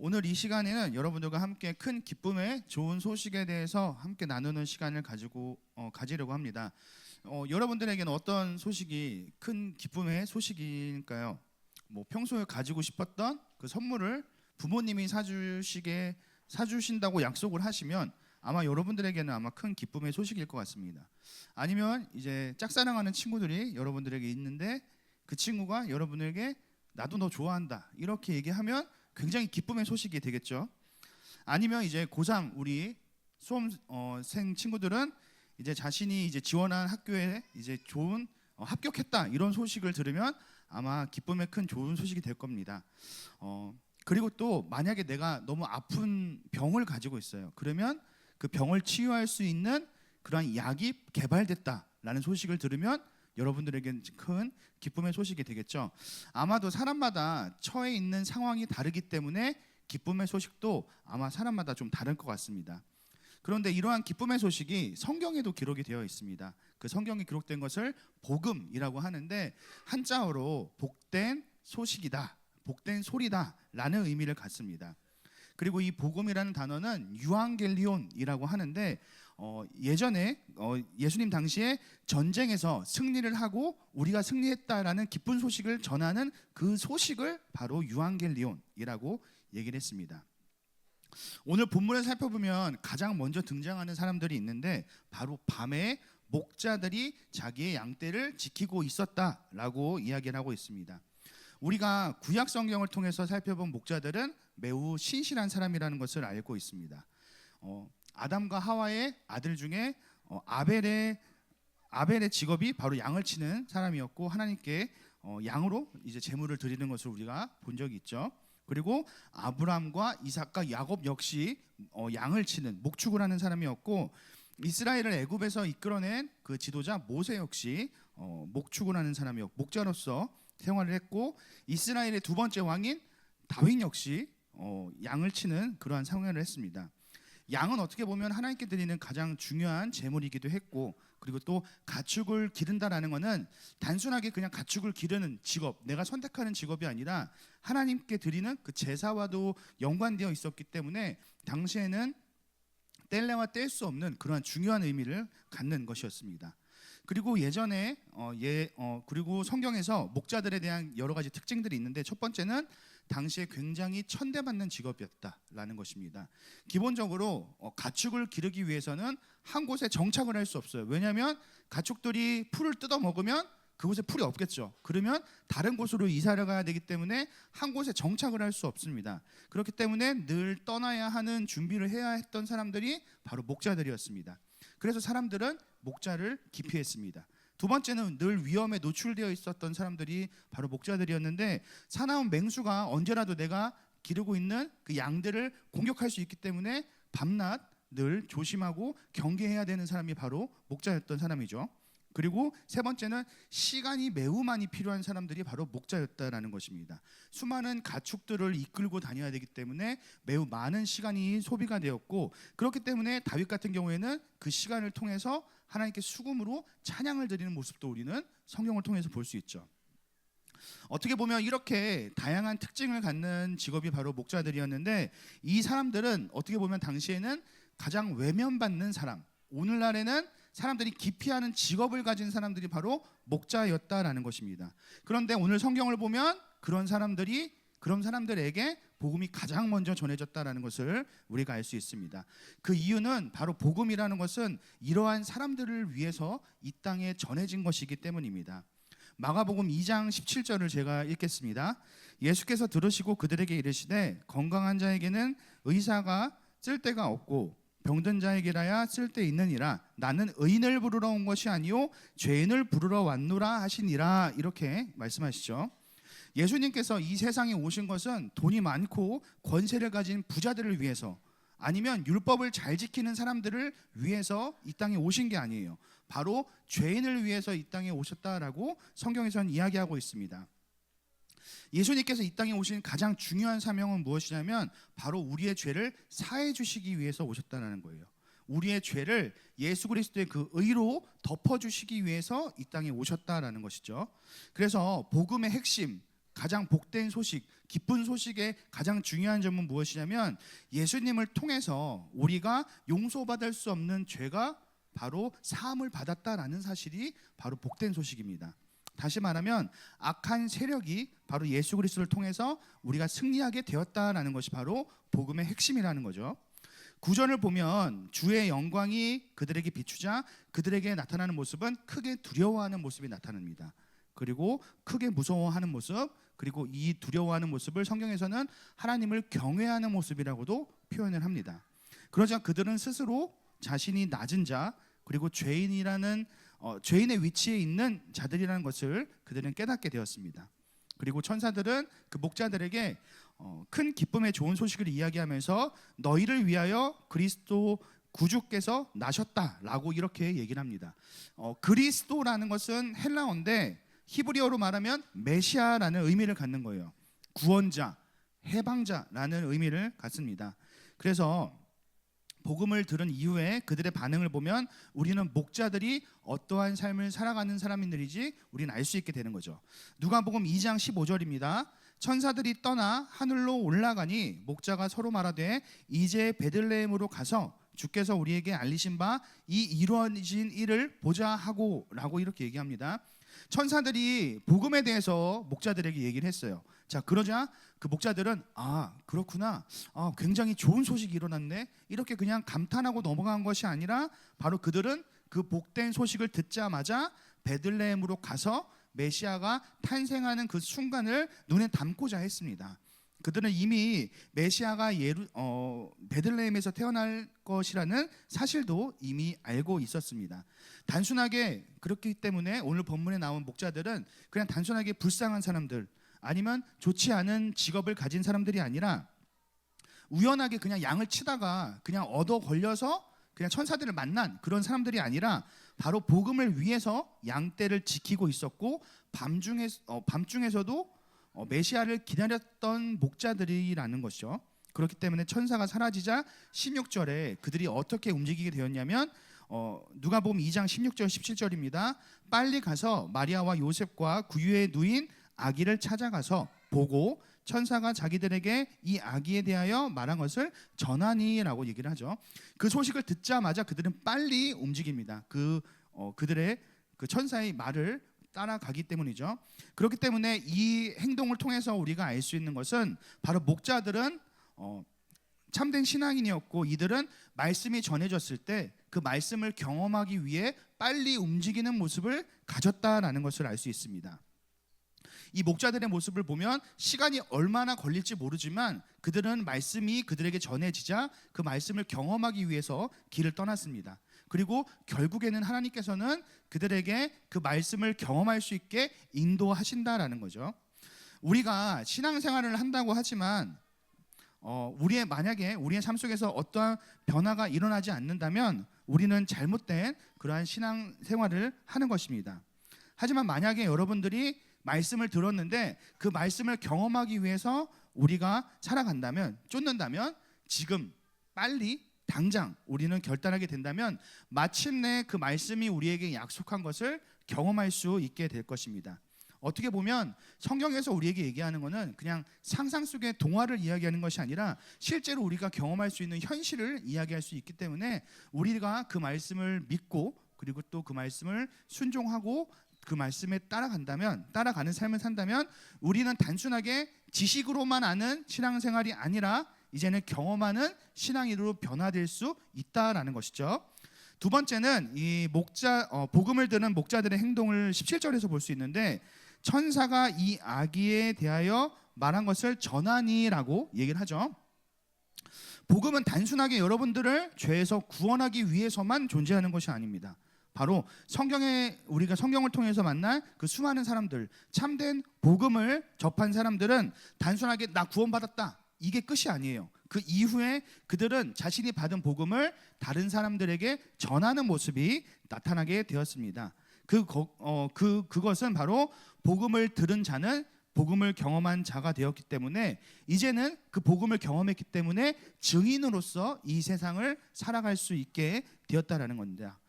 오늘 이 시간에는 여러분들과 함께 큰 기쁨의 좋은 소식에 대해서 함께 나누는 시간을 가지려고 합니다. 여러분들에게는 어떤 소식이 큰 기쁨의 소식일까요? 평소에 가지고 싶었던 그 선물을 부모님이 사주신다고 약속을 하시면 아마 여러분들에게는 아마 큰 기쁨의 소식일 것 같습니다. 아니면 이제 짝사랑하는 친구들이 여러분들에게 있는데 그 친구가 여러분에게 나도 너 좋아한다 이렇게 얘기하면 굉장히 기쁨의 소식이 되겠죠. 아니면 이제 고3 우리 수험생 친구들은 이제 자신이 이제 지원한 학교에 이제 좋은 합격했다 이런 소식을 들으면 아마 기쁨의 큰 좋은 소식이 될 겁니다. 그리고 또 만약에 내가 너무 아픈 병을 가지고 있어요. 그러면 그 병을 치유할 수 있는 그러한 약이 개발됐다라는 소식을 들으면 여러분들에게는 큰 기쁨의 소식이 되겠죠. 아마도 사람마다 처해 있는 상황이 다르기 때문에 기쁨의 소식도 아마 사람마다 좀 다를 것 같습니다. 그런데 이러한 기쁨의 소식이 성경에도 기록이 되어 있습니다. 그 성경에 기록된 것을 복음이라고 하는데 한자어로 복된 소식이다, 복된 소리다 라는 의미를 갖습니다. 그리고 이 복음이라는 단어는 유앙겔리온이라고 하는데 예전에 예수님 당시에 전쟁에서 승리를 하고 우리가 승리했다라는 기쁜 소식을 전하는 그 소식을 바로 유앙겔리온이라고 얘기를 했습니다. 오늘 본문을 살펴보면 가장 먼저 등장하는 사람들이 있는데 바로 밤에 목자들이 자기의 양떼를 지키고 있었다라고 이야기를 하고 있습니다. 우리가 구약 성경을 통해서 살펴본 목자들은 매우 신실한 사람이라는 것을 알고 있습니다. 아담과 하와의 아들 중에 아벨의 직업이 바로 양을 치는 사람이었고 하나님께 양으로 이제 제물을 드리는 것을 우리가 본 적이 있죠. 그리고 아브람과 이삭과 야곱 역시 양을 치는 목축을 하는 사람이었고 이스라엘을 애굽에서 이끌어낸 그 지도자 모세 역시 목축을 하는 사람이었고 목자로서 생활을 했고 이스라엘의 두 번째 왕인 다윗 역시 양을 치는 그러한 생활을 했습니다. 양은 어떻게 보면 하나님께 드리는 가장 중요한 제물이기도 했고 그리고 또 가축을 기른다라는 것은 단순하게 그냥 가축을 기르는 직업, 내가 선택하는 직업이 아니라 하나님께 드리는 그 제사와도 연관되어 있었기 때문에 당시에는 뗄래야 뗄 수 없는 그러한 중요한 의미를 갖는 것이었습니다. 그리고 예전에 그리고 성경에서 목자들에 대한 여러 가지 특징들이 있는데 첫 번째는 당시에 굉장히 천대받는 직업이었다라는 것입니다. 기본적으로 가축을 기르기 위해서는 한 곳에 정착을 할 수 없어요. 왜냐하면 가축들이 풀을 뜯어 먹으면 그곳에 풀이 없겠죠. 그러면 다른 곳으로 이사를 가야 되기 때문에 한 곳에 정착을 할 수 없습니다. 그렇기 때문에 늘 떠나야 하는 준비를 해야 했던 사람들이 바로 목자들이었습니다. 그래서 사람들은 목자를 기피했습니다. 두 번째는 늘 위험에 노출되어 있었던 사람들이 바로 목자들이었는데 사나운 맹수가 언제라도 내가 기르고 있는 그 양들을 공격할 수 있기 때문에 밤낮 늘 조심하고 경계해야 되는 사람이 바로 목자였던 사람이죠. 그리고 세 번째는 시간이 매우 많이 필요한 사람들이 바로 목자였다라는 것입니다. 수많은 가축들을 이끌고 다녀야 되기 때문에 매우 많은 시간이 소비가 되었고 그렇기 때문에 다윗 같은 경우에는 그 시간을 통해서 하나님께 수금으로 찬양을 드리는 모습도 우리는 성경을 통해서 볼 수 있죠. 어떻게 보면 이렇게 다양한 특징을 갖는 직업이 바로 목자들이었는데 이 사람들은 어떻게 보면 당시에는 가장 외면받는 사람, 오늘날에는 사람들이 기피하는 직업을 가진 사람들이 바로 목자였다라는 것입니다. 그런데 오늘 성경을 보면 그런 사람들에게 복음이 가장 먼저 전해졌다라는 것을 우리가 알 수 있습니다. 그 이유는 바로 복음이라는 것은 이러한 사람들을 위해서 이 땅에 전해진 것이기 때문입니다. 마가복음 2장 17절을 제가 읽겠습니다. 예수께서 들으시고 그들에게 이르시되 건강한 자에게는 의사가 쓸데가 없고 병든 자에게라야 쓸데 있느니라. 나는 의인을 부르러 온 것이 아니요 죄인을 부르러 왔노라 하시니라. 이렇게 말씀하시죠. 예수님께서 이 세상에 오신 것은 돈이 많고 권세를 가진 부자들을 위해서 아니면 율법을 잘 지키는 사람들을 위해서 이 땅에 오신 게 아니에요. 바로 죄인을 위해서 이 땅에 오셨다라고 성경에서는 이야기하고 있습니다. 예수님께서 이 땅에 오신 가장 중요한 사명은 무엇이냐면 바로 우리의 죄를 사해 주시기 위해서 오셨다는 거예요. 우리의 죄를 예수 그리스도의 그 의로 덮어주시기 위해서 이 땅에 오셨다라는 것이죠. 그래서 복음의 핵심, 가장 복된 소식, 기쁜 소식의 가장 중요한 점은 무엇이냐면 예수님을 통해서 우리가 용서받을 수 없는 죄가 바로 사함을 받았다라는 사실이 바로 복된 소식입니다. 다시 말하면 악한 세력이 바로 예수 그리스도를 통해서 우리가 승리하게 되었다라는 것이 바로 복음의 핵심이라는 거죠. 구절을 보면 주의 영광이 그들에게 비추자 그들에게 나타나는 모습은 크게 두려워하는 모습이 나타납니다. 그리고 크게 무서워하는 모습, 그리고 이 두려워하는 모습을 성경에서는 하나님을 경외하는 모습이라고도 표현을 합니다. 그러자 그들은 스스로 자신이 낮은 자, 그리고 죄인의 위치에 있는 자들이라는 것을 그들은 깨닫게 되었습니다. 그리고 천사들은 그 목자들에게 큰 기쁨의 좋은 소식을 이야기하면서 너희를 위하여 그리스도 구주께서 나셨다라고 이렇게 얘기를 합니다. 그리스도라는 것은 헬라어인데 히브리어로 말하면 메시아라는 의미를 갖는 거예요. 구원자, 해방자라는 의미를 갖습니다. 그래서 복음을 들은 이후에 그들의 반응을 보면 우리는 목자들이 어떠한 삶을 살아가는 사람들인지 우리는 알 수 있게 되는 거죠. 누가복음 2장 15절입니다. 천사들이 떠나 하늘로 올라가니 목자가 서로 말하되 이제 베들레헴으로 가서 주께서 우리에게 알리신 바 이 이루어진 일을 보자 하고 라고 이렇게 얘기합니다. 천사들이 복음에 대해서 목자들에게 얘기를 했어요. 자, 그러자 그 목자들은 그렇구나, 굉장히 좋은 소식이 일어났네, 이렇게 그냥 감탄하고 넘어간 것이 아니라 바로 그들은 그 복된 소식을 듣자마자 베들레헴으로 가서 메시아가 탄생하는 그 순간을 눈에 담고자 했습니다. 그들은 이미 메시아가 베들레헴에서 태어날 것이라는 사실도 이미 알고 있었습니다. 단순하게 그렇기 때문에 오늘 본문에 나온 목자들은 그냥 단순하게 불쌍한 사람들, 아니면 좋지 않은 직업을 가진 사람들이 아니라 우연하게 그냥 양을 치다가 그냥 얻어 걸려서 그냥 천사들을 만난 그런 사람들이 아니라 바로 복음을 위해서 양떼를 지키고 있었고 밤중에서도 메시아를 기다렸던 목자들이라는 것이죠. 그렇기 때문에 천사가 사라지자 16절에 그들이 어떻게 움직이게 되었냐면 누가복음 2장 16절 17절입니다. 빨리 가서 마리아와 요셉과 구유에 누인 아기를 찾아가서 보고 천사가 자기들에게 이 아기에 대하여 말한 것을 전하니라고 얘기를 하죠. 그 소식을 듣자마자 그들은 빨리 움직입니다. 그들의 그 천사의 말을 따라가기 때문이죠. 그렇기 때문에 이 행동을 통해서 우리가 알 수 있는 것은 바로 목자들은 참된 신앙인이었고 이들은 말씀이 전해졌을 때 그 말씀을 경험하기 위해 빨리 움직이는 모습을 가졌다라는 것을 알 수 있습니다. 이 목자들의 모습을 보면 시간이 얼마나 걸릴지 모르지만 그들은 말씀이 그들에게 전해지자 그 말씀을 경험하기 위해서 길을 떠났습니다. 그리고 결국에는 하나님께서는 그들에게 그 말씀을 경험할 수 있게 인도하신다라는 거죠. 우리가 신앙생활을 한다고 하지만 만약에 우리의 삶 속에서 어떠한 변화가 일어나지 않는다면 우리는 잘못된 그러한 신앙생활을 하는 것입니다. 하지만 만약에 여러분들이 말씀을 들었는데 그 말씀을 경험하기 위해서 우리가 살아간다면, 쫓는다면 지금 빨리 당장 우리는 결단하게 된다면 마침내 그 말씀이 우리에게 약속한 것을 경험할 수 있게 될 것입니다. 어떻게 보면 성경에서 우리에게 얘기하는 것은 그냥 상상 속의 동화를 이야기하는 것이 아니라 실제로 우리가 경험할 수 있는 현실을 이야기할 수 있기 때문에 우리가 그 말씀을 믿고 그리고 또 그 말씀을 순종하고 그 말씀에 따라가는 삶을 산다면 우리는 단순하게 지식으로만 아는 신앙생활이 아니라 이제는 경험하는 신앙인으로 변화될 수 있다라는 것이죠. 두 번째는 이 복음을 듣는 목자들의 행동을 17절에서 볼 수 있는데 천사가 이 아기에 대하여 말한 것을 전하니라고 얘기를 하죠. 복음은 단순하게 여러분들을 죄에서 구원하기 위해서만 존재하는 것이 아닙니다. 바로 우리가 성경을 통해서 만난 그 수많은 사람들, 참된 복음을 접한 사람들은 단순하게 나 구원받았다, 이게 끝이 아니에요. 그 이후에 그들은 자신이 받은 복음을 다른 사람들에게 전하는 모습이 나타나게 되었습니다. 그것은 바로 복음을 들은 자는 복음을 경험한 자가 되었기 때문에 이제는 그 복음을 경험했기 때문에 증인으로서 이 세상을 살아갈 수 있게 되었다라는 겁니다.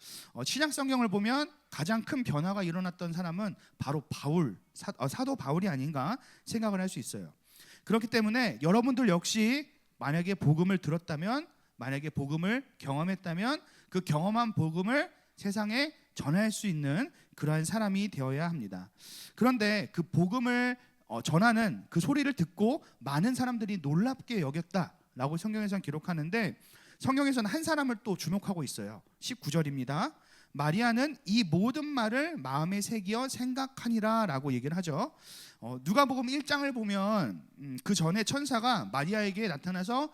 신약 성경을 보면 가장 큰 변화가 일어났던 사람은 바로 사도 바울이 아닌가 생각을 할 수 있어요. 그렇기 때문에 여러분들 역시 만약에 복음을 들었다면, 만약에 복음을 경험했다면 그 경험한 복음을 세상에 전할 수 있는 그러한 사람이 되어야 합니다. 그런데 그 복음을 전하는 그 소리를 듣고 많은 사람들이 놀랍게 여겼다라고 성경에서는 기록하는데, 성경에서는 한 사람을 또 주목하고 있어요. 19절입니다. 마리아는 이 모든 말을 마음에 새기어 생각하니라 라고 얘기를 하죠. 누가복음 1장을 보면 그 전에 천사가 마리아에게 나타나서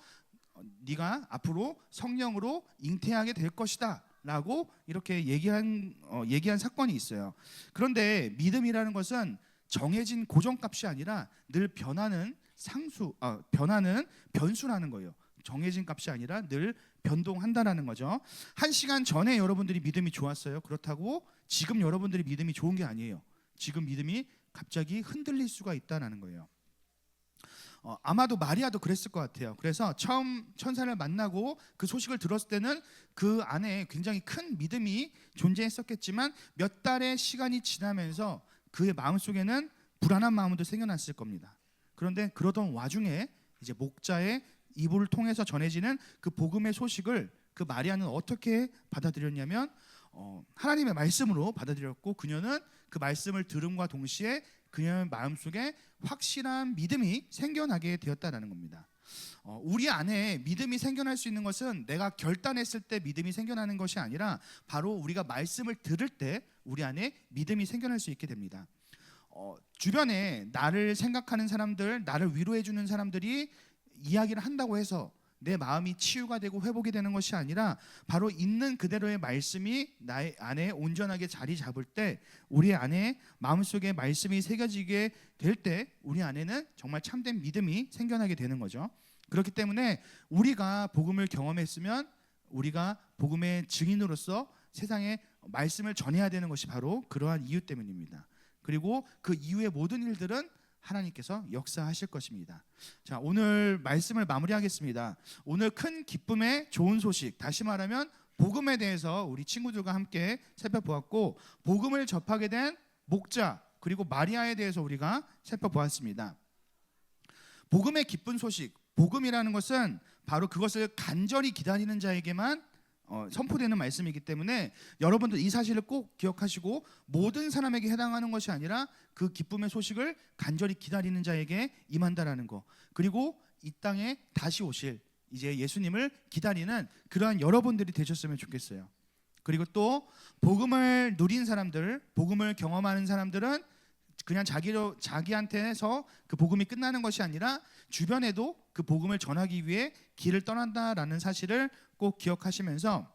네가 앞으로 성령으로 잉태하게 될 것이다 라고 이렇게 얘기한 사건이 있어요. 그런데 믿음이라는 것은 정해진 고정값이 아니라 늘 변하는 변수라는 거예요. 정해진 값이 아니라 늘 변동한다라는 거죠. 1시간 전에 여러분들이 믿음이 좋았어요. 그렇다고 지금 여러분들이 믿음이 좋은 게 아니에요. 지금 믿음이 갑자기 흔들릴 수가 있다라는 거예요. 아마도 마리아도 그랬을 것 같아요. 그래서 처음 천사를 만나고 그 소식을 들었을 때는 그 안에 굉장히 큰 믿음이 존재했었겠지만 몇 달의 시간이 지나면서 그의 마음속에는 불안한 마음도 생겨났을 겁니다. 그런데 그러던 와중에 이제 목자의 입을 통해서 전해지는 그 복음의 소식을 그 마리아는 어떻게 받아들였냐면 하나님의 말씀으로 받아들였고, 그녀는 그 말씀을 들음과 동시에 그녀의 마음속에 확실한 믿음이 생겨나게 되었다는 겁니다. 우리 안에 믿음이 생겨날 수 있는 것은 내가 결단했을 때 믿음이 생겨나는 것이 아니라 바로 우리가 말씀을 들을 때 우리 안에 믿음이 생겨날 수 있게 됩니다. 주변에 나를 생각하는 사람들, 나를 위로해 주는 사람들이 이야기를 한다고 해서 내 마음이 치유가 되고 회복이 되는 것이 아니라 바로 있는 그대로의 말씀이 나의 안에 온전하게 자리 잡을 때, 우리 안에 마음속에 말씀이 새겨지게 될 때 우리 안에는 정말 참된 믿음이 생겨나게 되는 거죠. 그렇기 때문에 우리가 복음을 경험했으면 우리가 복음의 증인으로서 세상에 말씀을 전해야 되는 것이 바로 그러한 이유 때문입니다. 그리고 그 이후의 모든 일들은 하나님께서 역사하실 것입니다. 자, 오늘 말씀을 마무리하겠습니다. 오늘 큰 기쁨의 좋은 소식, 다시 말하면 복음에 대해서 우리 친구들과 함께 살펴보았고, 복음을 접하게 된 목자 그리고 마리아에 대해서 우리가 살펴보았습니다. 복음의 기쁜 소식, 복음이라는 것은 바로 그것을 간절히 기다리는 자에게만 선포되는 말씀이기 때문에 여러분들 이 사실을 꼭 기억하시고, 모든 사람에게 해당하는 것이 아니라 그 기쁨의 소식을 간절히 기다리는 자에게 임한다라는 거, 그리고 이 땅에 다시 오실 이제 예수님을 기다리는 그러한 여러분들이 되셨으면 좋겠어요. 그리고 또 복음을 누린 사람들, 복음을 경험하는 사람들은 그냥 자기한테서 그 복음이 끝나는 것이 아니라 주변에도 그 복음을 전하기 위해 길을 떠난다라는 사실을 꼭 기억하시면서,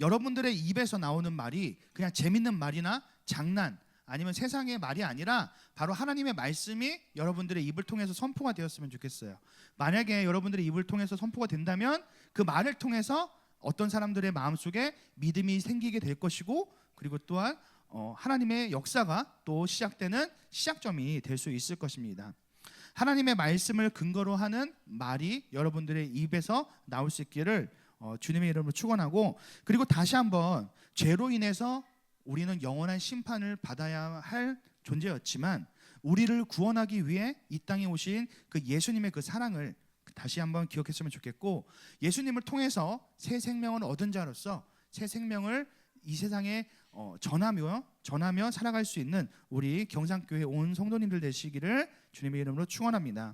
여러분들의 입에서 나오는 말이 그냥 재밌는 말이나 장난 아니면 세상의 말이 아니라 바로 하나님의 말씀이 여러분들의 입을 통해서 선포가 되었으면 좋겠어요. 만약에 여러분들의 입을 통해서 선포가 된다면 그 말을 통해서 어떤 사람들의 마음속에 믿음이 생기게 될 것이고, 그리고 또한 하나님의 역사가 또 시작되는 시작점이 될 수 있을 것입니다. 하나님의 말씀을 근거로 하는 말이 여러분들의 입에서 나올 수 있기를 주님의 이름으로 축원하고, 그리고 다시 한번 죄로 인해서 우리는 영원한 심판을 받아야 할 존재였지만 우리를 구원하기 위해 이 땅에 오신 그 예수님의 그 사랑을 다시 한번 기억했으면 좋겠고, 예수님을 통해서 새 생명을 얻은 자로서 새 생명을 이 세상에 전하며 살아갈 수 있는 우리 경상교회 온 성도님들 되시기를 주님의 이름으로 축원합니다.